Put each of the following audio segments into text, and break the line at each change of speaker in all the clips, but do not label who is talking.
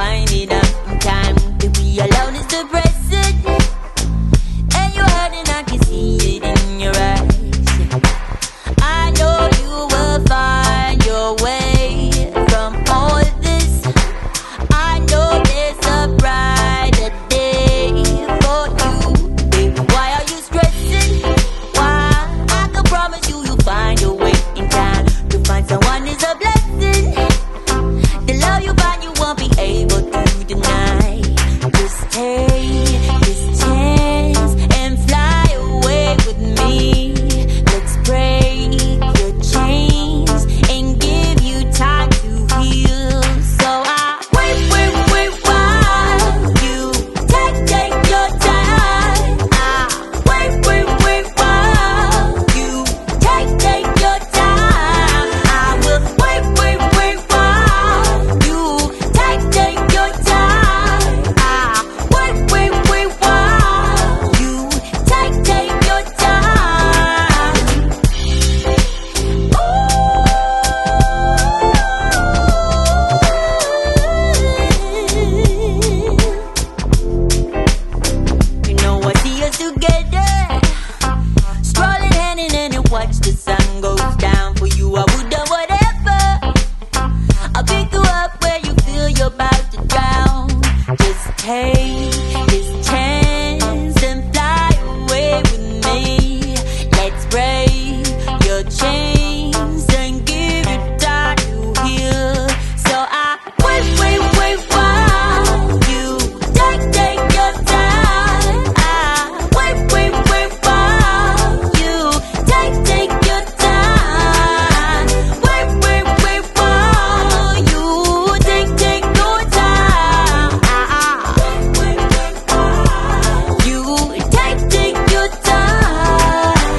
find it up. Time to be alone is the present. And you're hurting, I can see it in your eyes. I know you will find your way from all this. I know there's a brighter day for you. Baby, why are you stressing? Why? I can promise you you'll find your way in time. To find someone is a blessing. The love you find you won't be able to deny. Just take this chance and fly away with me. Let's break your chains and give you time to heal. So I wait while you take your time. I wait while you take your time. I will wait while you take your time. I wait while you take your time. You know I see us together, strolling hand in hand and watch the sun goes down. For you I would do whatever. I'll pick you up where you feel you're about to drown. Just take this chance and fly away with me. Let's break your chains and give you time to heal. So I wait while you take your time. I wait while you take your time. Wait while you take your time. Wait while you take your time.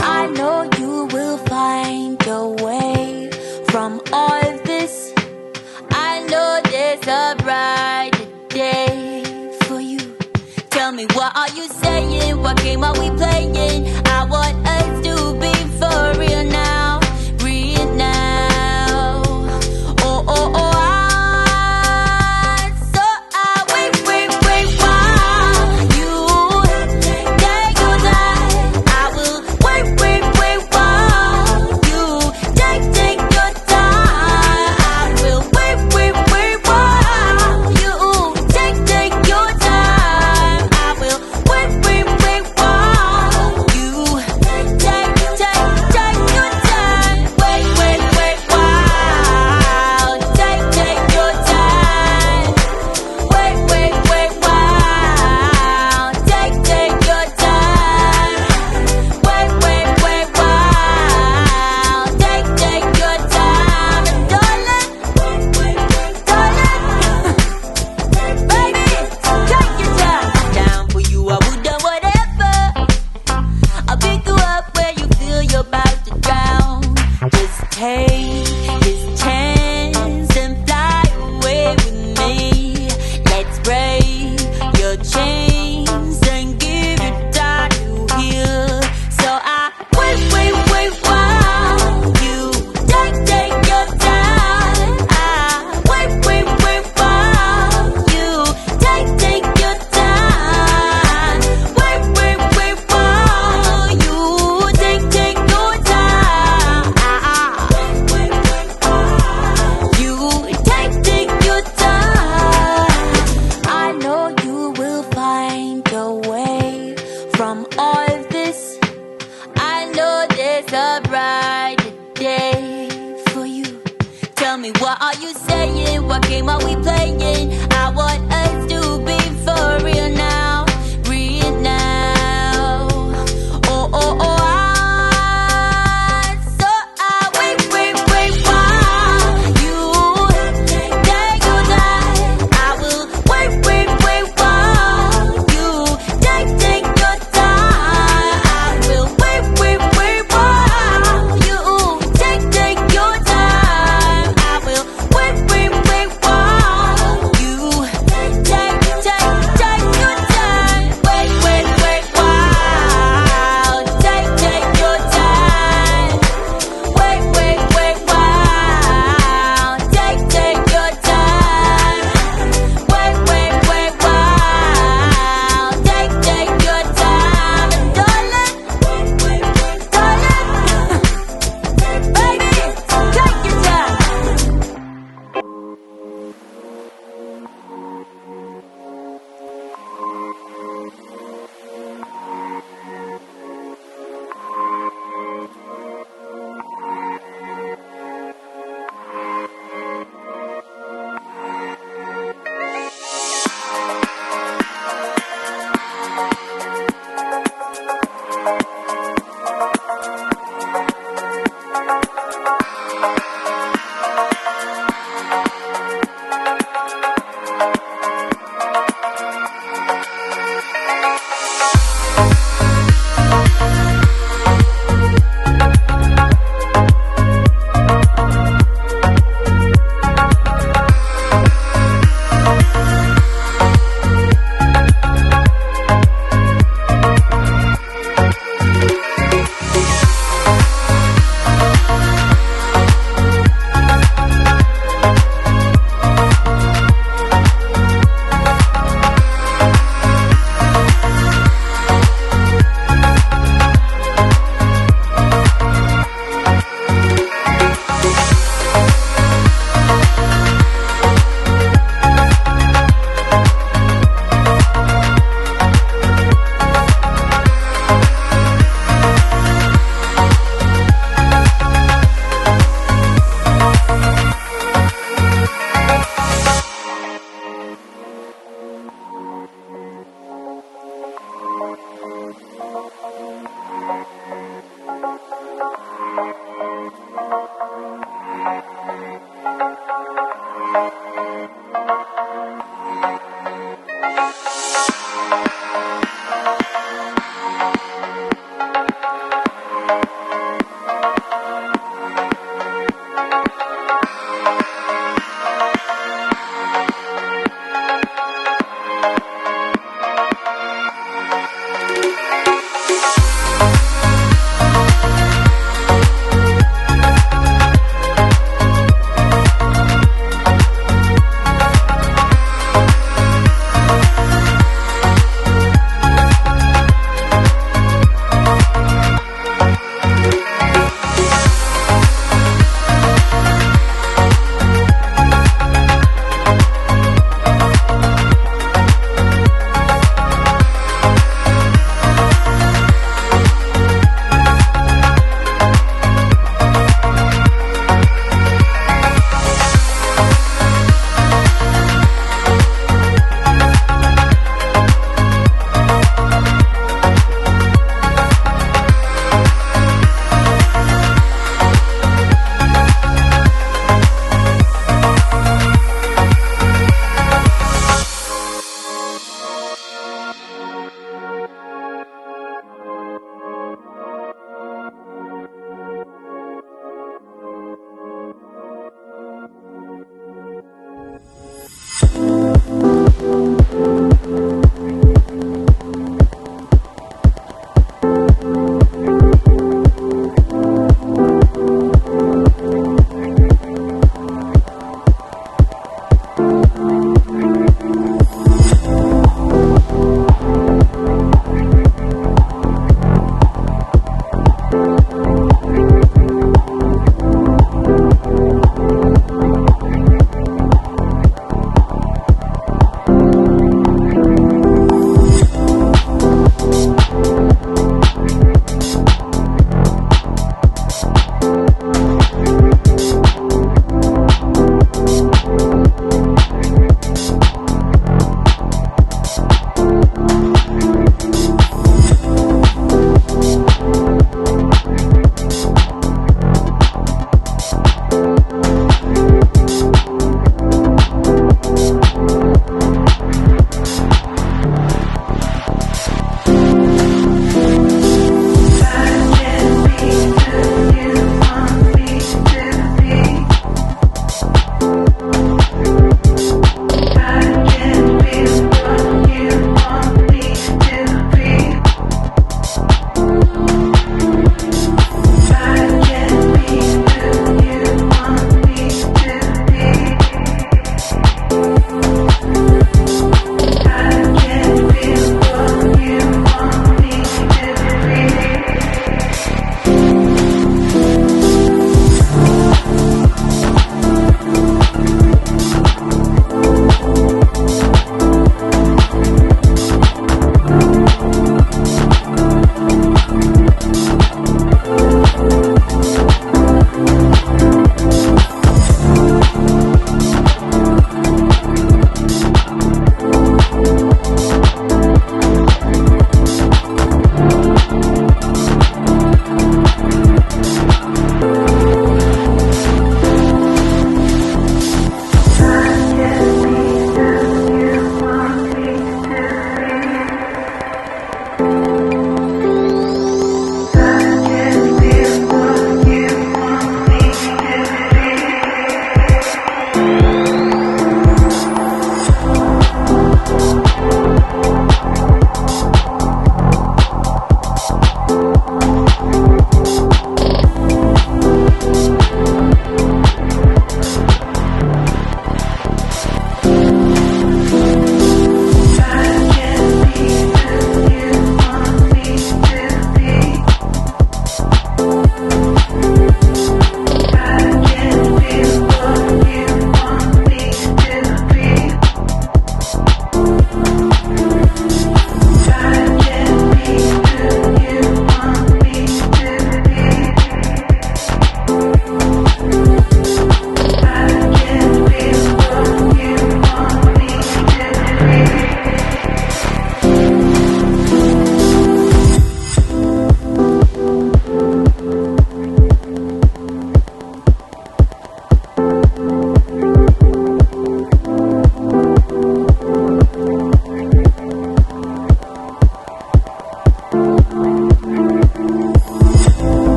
I know you will find your way from all this. I know there's a brighter day for you. Tell me, what are you saying? What game are we playing? I want